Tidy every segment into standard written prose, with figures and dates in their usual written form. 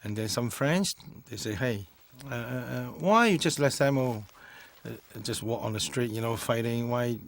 And then some friends, they say, hey, why you just let Sammo just walk on the street, fighting? Why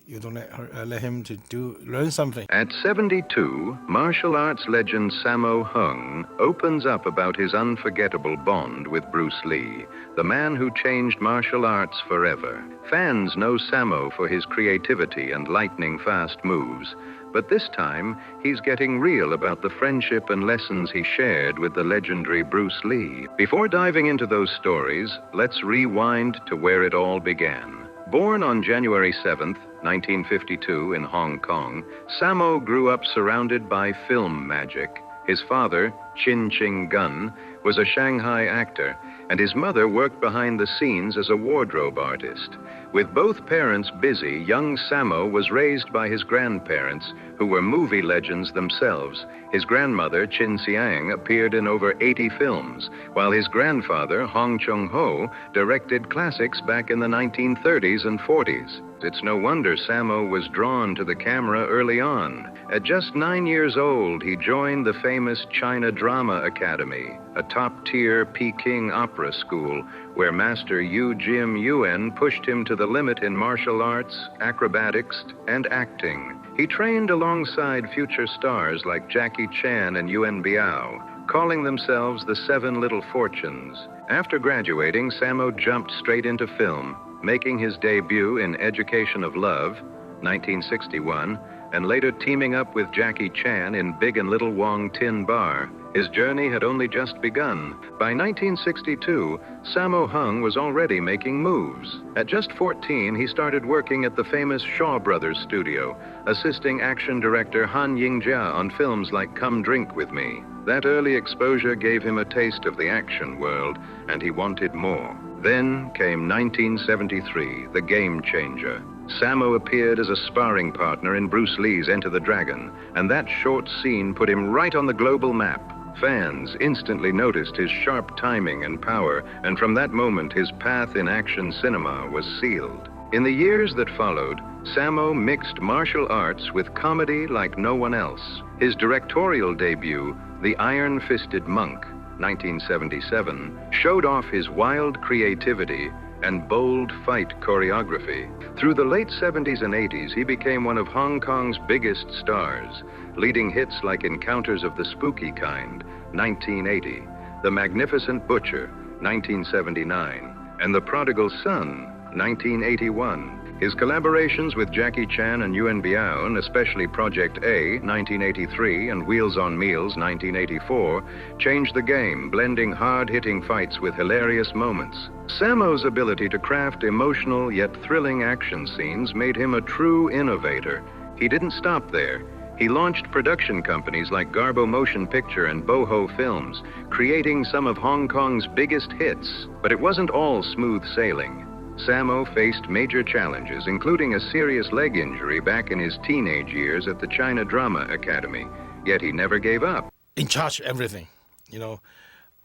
you don't let him to learn something? At 72, martial arts legend Sammo Hung opens up about his unforgettable bond with Bruce Lee, the man who changed martial arts forever. Fans know Sammo for his creativity and lightning-fast moves, but this time he's getting real about the friendship and lessons he shared with the legendary Bruce Lee. Before diving into those stories, let's rewind to where it all began. Born on January 7th, 1952 in Hong Kong, Sammo grew up surrounded by film magic. His father, Chin Ching Gun, was a Shanghai actor, and his mother worked behind the scenes as a wardrobe artist. With both parents busy, young Sammo was raised by his grandparents, who were movie legends themselves. His grandmother, Chin Siang, appeared in over 80 films, while his grandfather, Hong Chung-ho, directed classics back in the 1930s and 40s. It's no wonder Sammo was drawn to the camera early on. At just 9 years old, he joined the famous China Drama Academy, a top-tier Peking opera school, where Master Yu Jim Yuen pushed him to the limit in martial arts, acrobatics, and acting. He trained alongside future stars like Jackie Chan and Yuen Biao, calling themselves the Seven Little Fortunes. After graduating, Sammo jumped straight into film, making his debut in Education of Love, 1961, and later teaming up with Jackie Chan in Big and Little Wong Tin Bar. His journey had only just begun. By 1962, Sammo Hung was already making moves. At just 14, he started working at the famous Shaw Brothers studio, assisting action director Han Yingjia on films like Come Drink With Me. That early exposure gave him a taste of the action world, and he wanted more. Then came 1973, the game changer. Sammo appeared as a sparring partner in Bruce Lee's Enter the Dragon, and that short scene put him right on the global map. Fans instantly noticed his sharp timing and power, and from that moment his path in action cinema was sealed. In the years that followed, Sammo mixed martial arts with comedy like no one else. His directorial debut, The Iron-Fisted Monk, 1977, showed off his wild creativity and bold fight choreography. Through the late 70s and 80s, he became one of Hong Kong's biggest stars, leading hits like Encounters of the Spooky Kind, 1980, The Magnificent Butcher, 1979, and The Prodigal Son, 1981. His collaborations with Jackie Chan and Yuen Biao, especially Project A, 1983, and Wheels on Meals, 1984, changed the game, blending hard-hitting fights with hilarious moments. Sammo's ability to craft emotional yet thrilling action scenes made him a true innovator. He didn't stop there. He launched production companies like Garbo Motion Picture and Boho Films, creating some of Hong Kong's biggest hits. But it wasn't all smooth sailing. Sammo faced major challenges, including a serious leg injury back in his teenage years at the China Drama Academy. Yet he never gave up. In charge of everything.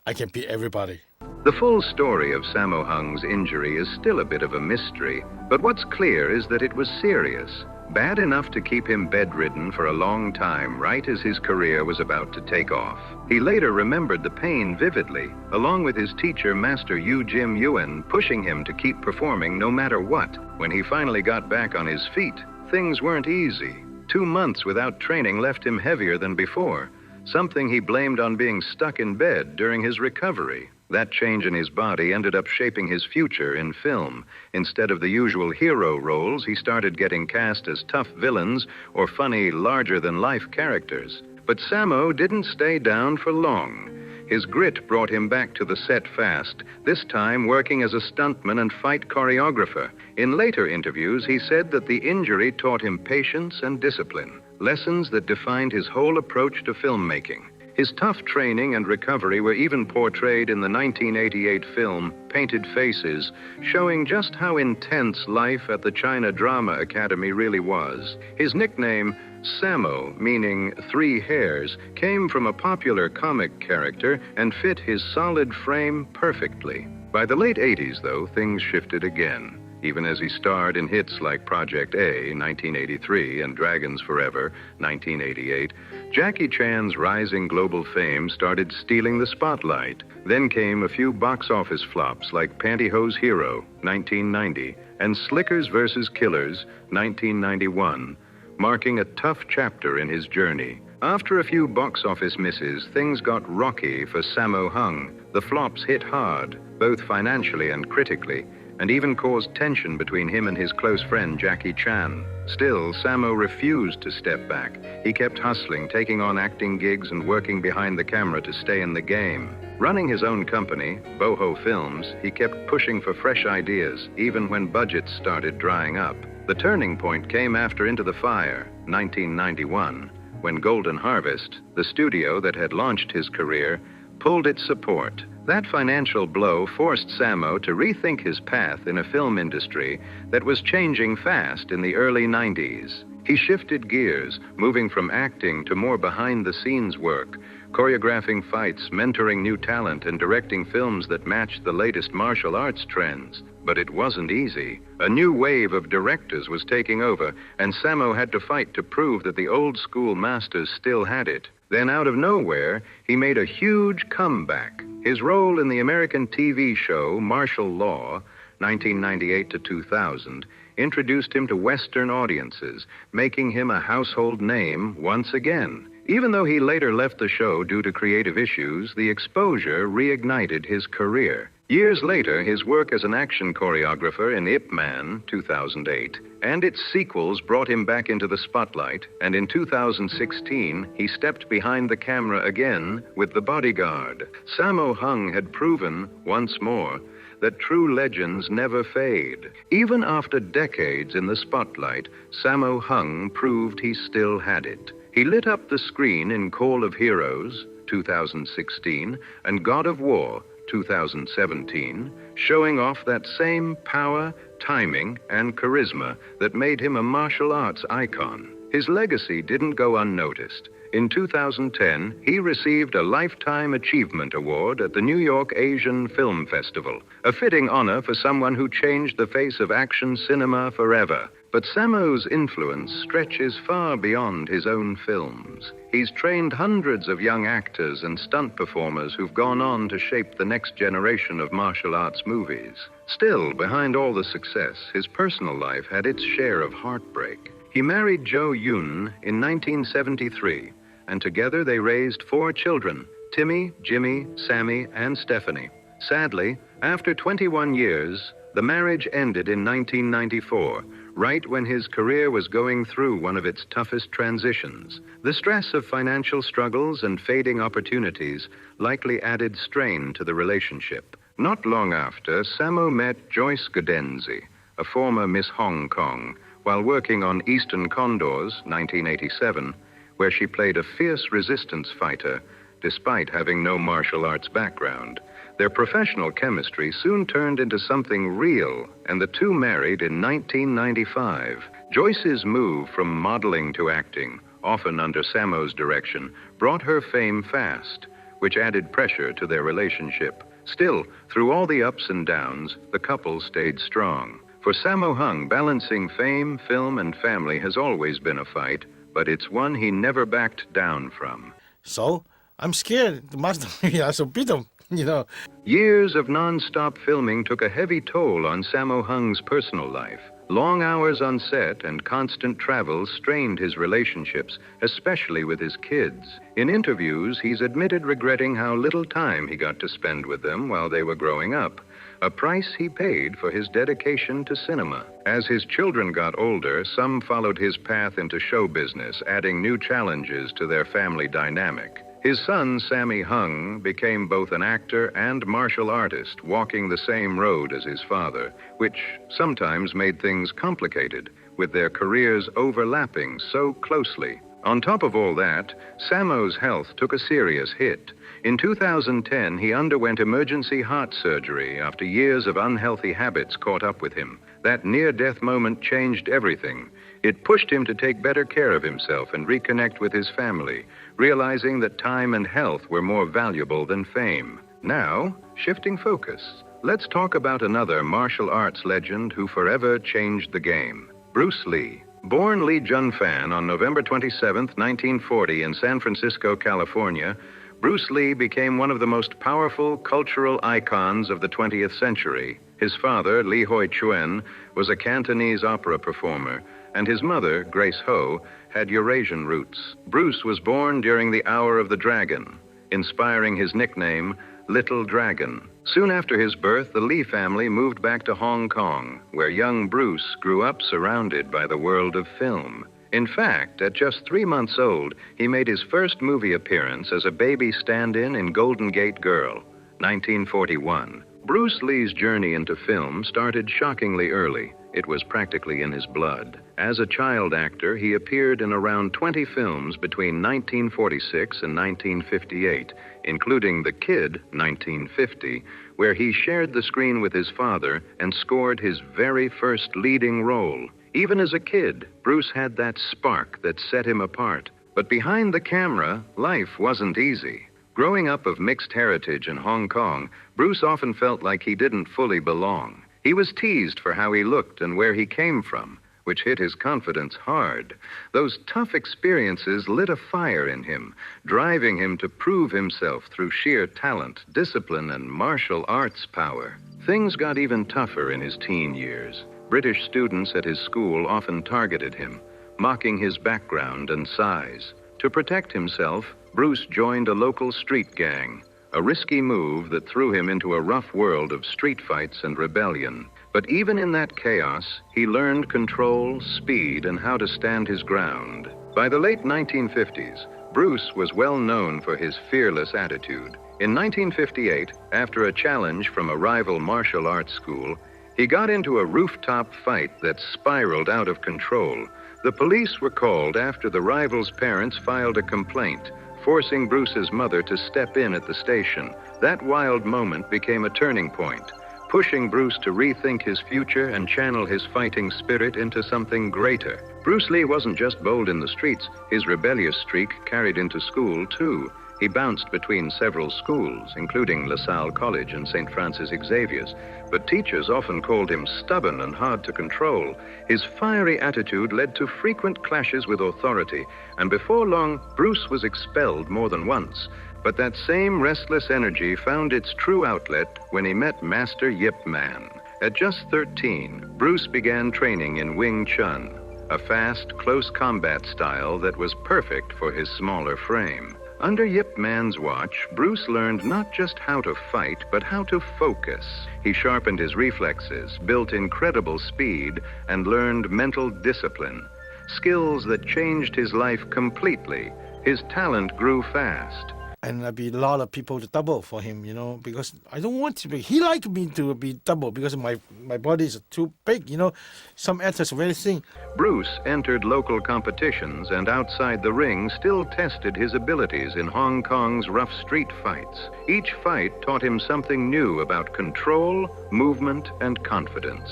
I can beat everybody. The full story of Sammo Hung's injury is still a bit of a mystery, but what's clear is that it was serious. Bad enough to keep him bedridden for a long time, right as his career was about to take off. He later remembered the pain vividly, along with his teacher, Master Yu Jim Yuen, pushing him to keep performing no matter what. When he finally got back on his feet, things weren't easy. 2 months without training left him heavier than before, something he blamed on being stuck in bed during his recovery. That change in his body ended up shaping his future in film. Instead of the usual hero roles, he started getting cast as tough villains or funny, larger-than-life characters. But Sammo didn't stay down for long. His grit brought him back to the set fast, this time working as a stuntman and fight choreographer. In later interviews, he said that the injury taught him patience and discipline, lessons that defined his whole approach to filmmaking. His tough training and recovery were even portrayed in the 1988 film Painted Faces, showing just how intense life at the China Drama Academy really was. His nickname, Sammo, meaning 3 hairs, came from a popular comic character and fit his solid frame perfectly. By the late 80s, though, things shifted again. even as he starred in hits like Project A, 1983, and Dragons Forever, 1988, Jackie Chan's rising global fame started stealing the spotlight. Then came a few box office flops like Pantyhose Hero, 1990, and Slickers vs. Killers, 1991, marking a tough chapter in his journey. After a few box office misses, things got rocky for Sammo Hung. The flops hit hard, both financially and critically, and even caused tension between him and his close friend Jackie Chan. Still, Sammo refused to step back. He kept hustling, taking on acting gigs and working behind the camera to stay in the game. Running his own company, Boho Films, he kept pushing for fresh ideas, even when budgets started drying up. The turning point came after Into the Fire, 1991, when Golden Harvest, the studio that had launched his career, pulled its support. That financial blow forced Sammo to rethink his path in a film industry that was changing fast in the early 90s. He shifted gears, moving from acting to more behind-the-scenes work, choreographing fights, mentoring new talent, and directing films that matched the latest martial arts trends. But it wasn't easy. A new wave of directors was taking over, and Sammo had to fight to prove that the old-school masters still had it. Then out of nowhere, he made a huge comeback. His role in the American TV show Martial Law, 1998 to 2000, introduced him to Western audiences, making him a household name once again. Even though he later left the show due to creative issues, the exposure reignited his career. Years later, his work as an action choreographer in Ip Man, 2008, and its sequels brought him back into the spotlight, and in 2016, he stepped behind the camera again with The Bodyguard. Sammo Hung had proven, once more, that true legends never fade. Even after decades in the spotlight, Sammo Hung proved he still had it. He lit up the screen in Call of Heroes, 2016, and God of War, 2017, showing off that same power, timing, and charisma that made him a martial arts icon. His legacy didn't go unnoticed. In 2010, he received a Lifetime Achievement Award at the New York Asian Film Festival, a fitting honor for someone who changed the face of action cinema forever. But Sammo's influence stretches far beyond his own films. He's trained hundreds of young actors and stunt performers who've gone on to shape the next generation of martial arts movies. Still, behind all the success, his personal life had its share of heartbreak. He married Jo Yoon in 1973, and together they raised 4 children, Timmy, Jimmy, Sammy, and Stephanie. Sadly, after 21 years, the marriage ended in 1994, right when his career was going through one of its toughest transitions. The stress of financial struggles and fading opportunities likely added strain to the relationship. Not long after, Sammo met Joyce Godenzi, a former Miss Hong Kong, while working on Eastern Condors, 1987, where she played a fierce resistance fighter, despite having no martial arts background. Their professional chemistry soon turned into something real, and the two married in 1995. Joyce's move from modeling to acting, often under Sammo's direction, brought her fame fast, which added pressure to their relationship. Still, through all the ups and downs, the couple stayed strong. For Sammo Hung, balancing fame, film, and family has always been a fight, but it's one he never backed down from. So, I'm scared. The master has to beat him, you know. Years of non-stop filming took a heavy toll on Sammo Hung's personal life. Long hours on set and constant travel strained his relationships, especially with his kids. In interviews, he's admitted regretting how little time he got to spend with them while they were growing up, a price he paid for his dedication to cinema. As his children got older, some followed his path into show business, adding new challenges to their family dynamic. His son, Sammy Hung, became both an actor and martial artist, walking the same road as his father, which sometimes made things complicated, with their careers overlapping so closely. On top of all that, Sammo's health took a serious hit. In 2010, he underwent emergency heart surgery after years of unhealthy habits caught up with him. That near-death moment changed everything. It pushed him to take better care of himself and reconnect with his family, realizing that time and health were more valuable than fame. Now, shifting focus, let's talk about another martial arts legend who forever changed the game, Bruce Lee. Born Lee Jun-fan on November 27, 1940 in San Francisco, California, Bruce Lee became one of the most powerful cultural icons of the 20th century. His father, Lee Hoi Chuen, was a Cantonese opera performer, and his mother, Grace Ho, had Eurasian roots. Bruce was born during the Hour of the Dragon, inspiring his nickname, Little Dragon. Soon after his birth, the Lee family moved back to Hong Kong, where young Bruce grew up surrounded by the world of film. In fact, at just 3 months old, he made his first movie appearance as a baby stand-in in Golden Gate Girl, 1941. Bruce Lee's journey into film started shockingly early. It was practically in his blood. As a child actor, he appeared in around 20 films between 1946 and 1958, including The Kid, 1950, where he shared the screen with his father and scored his very first leading role. Even as a kid, Bruce had that spark that set him apart. But behind the camera, life wasn't easy. Growing up of mixed heritage in Hong Kong, Bruce often felt like he didn't fully belong. He was teased for how he looked and where he came from, which hit his confidence hard. Those tough experiences lit a fire in him, driving him to prove himself through sheer talent, discipline, and martial arts power. Things got even tougher in his teen years. British students at his school often targeted him, mocking his background and size. To protect himself, Bruce joined a local street gang, a risky move that threw him into a rough world of street fights and rebellion. But even in that chaos, he learned control, speed, and how to stand his ground. By the late 1950s, Bruce was well known for his fearless attitude. In 1958, after a challenge from a rival martial arts school, he got into a rooftop fight that spiraled out of control. The police were called after the rival's parents filed a complaint, forcing Bruce's mother to step in at the station. That wild moment became a turning point, pushing Bruce to rethink his future and channel his fighting spirit into something greater. Bruce Lee wasn't just bold in the streets. His rebellious streak carried into school, too. He bounced between several schools, including LaSalle College and St. Francis Xavier's, but teachers often called him stubborn and hard to control. His fiery attitude led to frequent clashes with authority, and before long, Bruce was expelled more than once. But that same restless energy found its true outlet when he met Master Yip Man. At just 13, Bruce began training in Wing Chun, a fast, close combat style that was perfect for his smaller frame. Under Yip Man's watch, Bruce learned not just how to fight, but how to focus. He sharpened his reflexes, built incredible speed, and learned mental discipline, skills that changed his life completely. His talent grew fast. And there'll be a lot of people to double for him, you know, because I don't want to be. He liked me to be double because my body is too big, you know. Some actors very thin. Bruce entered local competitions and outside the ring still tested his abilities in Hong Kong's rough street fights. Each fight taught him something new about control, movement, and confidence.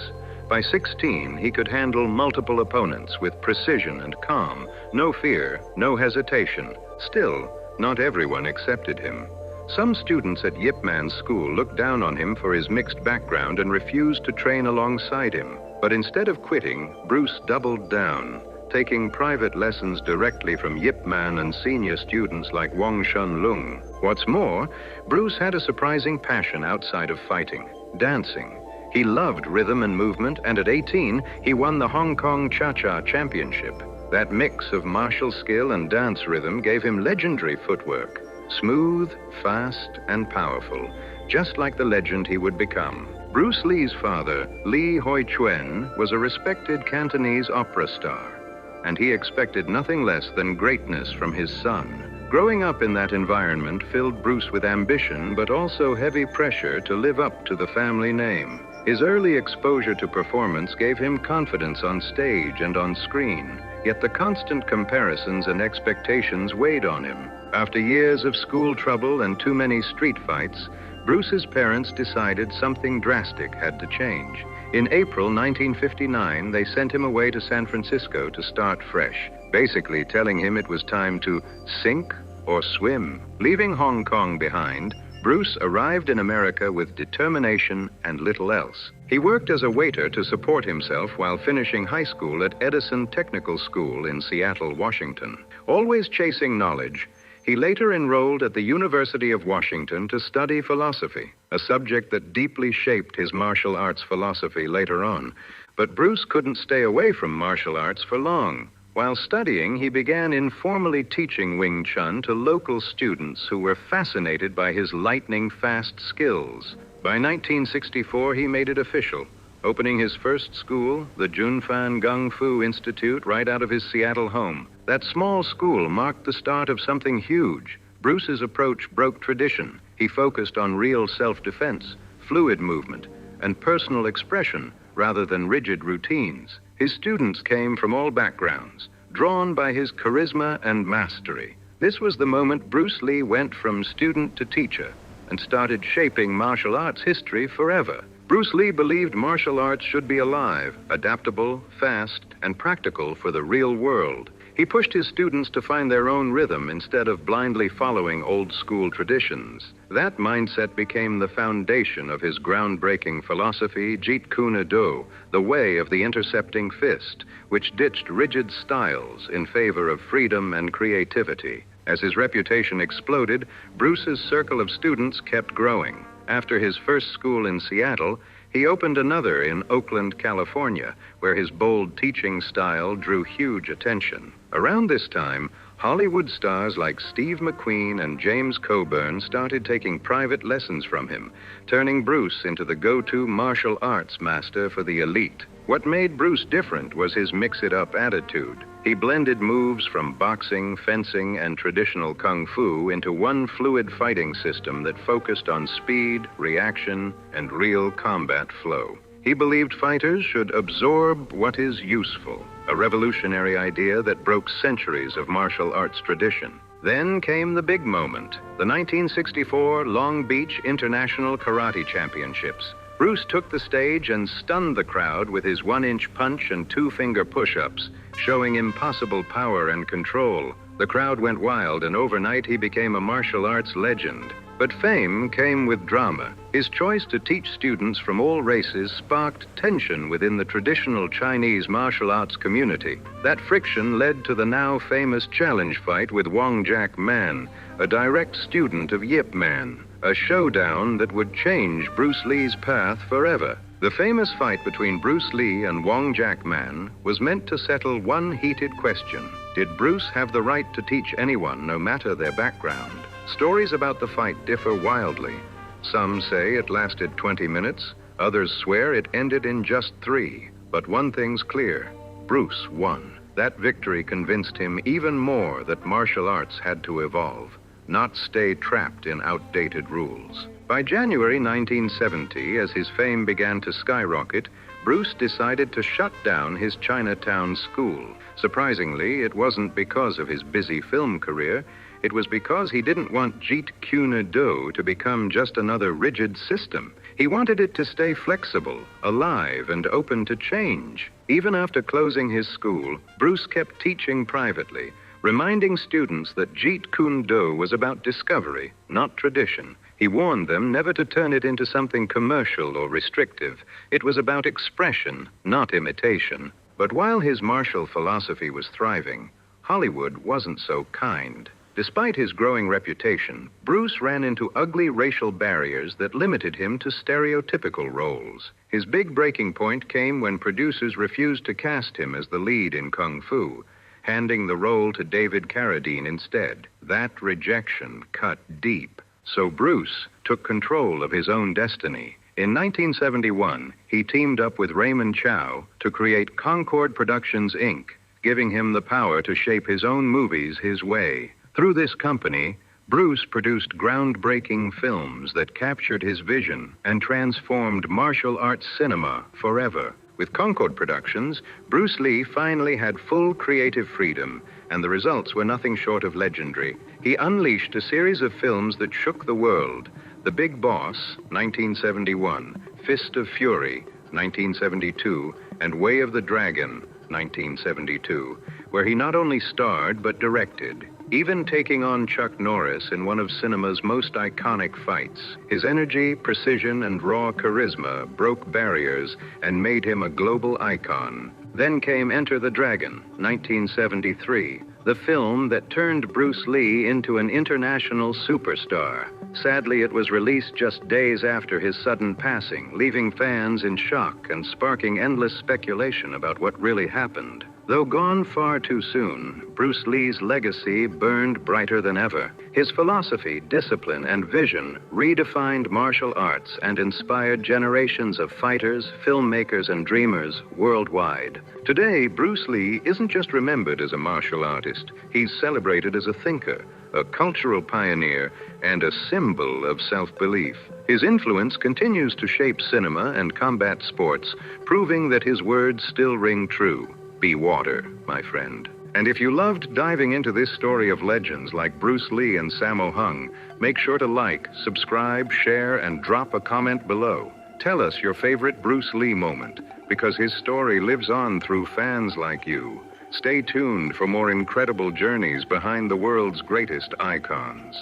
By 16, he could handle multiple opponents with precision and calm. No fear, no hesitation. Still, not everyone accepted him. Some students at Yip Man's school looked down on him for his mixed background and refused to train alongside him. But instead of quitting, Bruce doubled down, taking private lessons directly from Yip Man and senior students like Wong Shun Lung. What's more, Bruce had a surprising passion outside of fighting, dancing. He loved rhythm and movement, and at 18, he won the Hong Kong Cha-Cha Championship. That mix of martial skill and dance rhythm gave him legendary footwork, smooth, fast, and powerful, just like the legend he would become. Bruce Lee's father, Lee Hoi Chuen, was a respected Cantonese opera star, and he expected nothing less than greatness from his son. Growing up in that environment filled Bruce with ambition, but also heavy pressure to live up to the family name. His early exposure to performance gave him confidence on stage and on screen. Yet the constant comparisons and expectations weighed on him. After years of school trouble and too many street fights, Bruce's parents decided something drastic had to change. In April 1959, they sent him away to San Francisco to start fresh, basically telling him it was time to sink or swim. Leaving Hong Kong behind, Bruce arrived in America with determination and little else. He worked as a waiter to support himself while finishing high school at Edison Technical School in Seattle, Washington. Always chasing knowledge, he later enrolled at the University of Washington to study philosophy, a subject that deeply shaped his martial arts philosophy later on. But Bruce couldn't stay away from martial arts for long. While studying, he began informally teaching Wing Chun to local students who were fascinated by his lightning-fast skills. By 1964, he made it official, opening his first school, the Junfan Gung Fu Institute, right out of his Seattle home. That small school marked the start of something huge. Bruce's approach broke tradition. He focused on real self-defense, fluid movement, and personal expression rather than rigid routines. His students came from all backgrounds, drawn by his charisma and mastery. This was the moment Bruce Lee went from student to teacher and started shaping martial arts history forever. Bruce Lee believed martial arts should be alive, adaptable, fast, and practical for the real world. He pushed his students to find their own rhythm instead of blindly following old-school traditions. That mindset became the foundation of his groundbreaking philosophy, Jeet Kune Do, the way of the intercepting fist, which ditched rigid styles in favor of freedom and creativity. As his reputation exploded, Bruce's circle of students kept growing. After his first school in Seattle, he opened another in Oakland, California, where his bold teaching style drew huge attention. Around this time, Hollywood stars like Steve McQueen and James Coburn started taking private lessons from him, turning Bruce into the go-to martial arts master for the elite. What made Bruce different was his mix-it-up attitude. He blended moves from boxing, fencing, and traditional kung fu into one fluid fighting system that focused on speed, reaction, and real combat flow. He believed fighters should absorb what is useful, a revolutionary idea that broke centuries of martial arts tradition. Then came the big moment, the 1964 Long Beach International Karate Championships. Bruce took the stage and stunned the crowd with his 1-inch punch and 2-finger push-ups, showing impossible power and control. The crowd went wild, and overnight he became a martial arts legend. But fame came with drama. His choice to teach students from all races sparked tension within the traditional Chinese martial arts community. That friction led to the now famous challenge fight with Wong Jack Man, a direct student of Yip Man, a showdown that would change Bruce Lee's path forever. The famous fight between Bruce Lee and Wong Jack Man was meant to settle one heated question. Did Bruce have the right to teach anyone, no matter their background? Stories about the fight differ wildly. Some say it lasted 20 minutes, others swear it ended in just 3. But one thing's clear, Bruce won. That victory convinced him even more that martial arts had to evolve, not stay trapped in outdated rules. By January 1970, as his fame began to skyrocket, Bruce decided to shut down his Chinatown school. Surprisingly, it wasn't because of his busy film career. It was because he didn't want Jeet Kune Do to become just another rigid system. He wanted it to stay flexible, alive, and open to change. Even after closing his school, Bruce kept teaching privately, reminding students that Jeet Kune Do was about discovery, not tradition. He warned them never to turn it into something commercial or restrictive. It was about expression, not imitation. But while his martial philosophy was thriving, Hollywood wasn't so kind. Despite his growing reputation, Bruce ran into ugly racial barriers that limited him to stereotypical roles. His big breaking point came when producers refused to cast him as the lead in Kung Fu, handing the role to David Carradine instead. That rejection cut deep. So Bruce took control of his own destiny. In 1971, he teamed up with Raymond Chow to create Concord Productions, Inc., giving him the power to shape his own movies his way. Through this company, Bruce produced groundbreaking films that captured his vision and transformed martial arts cinema forever. With Concord Productions, Bruce Lee finally had full creative freedom, and the results were nothing short of legendary. He unleashed a series of films that shook the world. The Big Boss, 1971, Fist of Fury, 1972, and Way of the Dragon, 1972, where he not only starred but directed. even taking on Chuck Norris in one of cinema's most iconic fights. His energy, precision, and raw charisma broke barriers and made him a global icon. Then came Enter the Dragon, 1973, the film that turned Bruce Lee into an international superstar. Sadly, it was released just days after his sudden passing, leaving fans in shock and sparking endless speculation about what really happened. Though gone far too soon, Bruce Lee's legacy burned brighter than ever. His philosophy, discipline, and vision redefined martial arts and inspired generations of fighters, filmmakers, and dreamers worldwide. Today, Bruce Lee isn't just remembered as a martial artist. He's celebrated as a thinker, a cultural pioneer, and a symbol of self-belief. His influence continues to shape cinema and combat sports, proving that his words still ring true. Be water, my friend. And if you loved diving into this story of legends like Bruce Lee and Sammo Hung, make sure to like, subscribe, share, and drop a comment below. Tell us your favorite Bruce Lee moment, because his story lives on through fans like you. Stay tuned for more incredible journeys behind the world's greatest icons.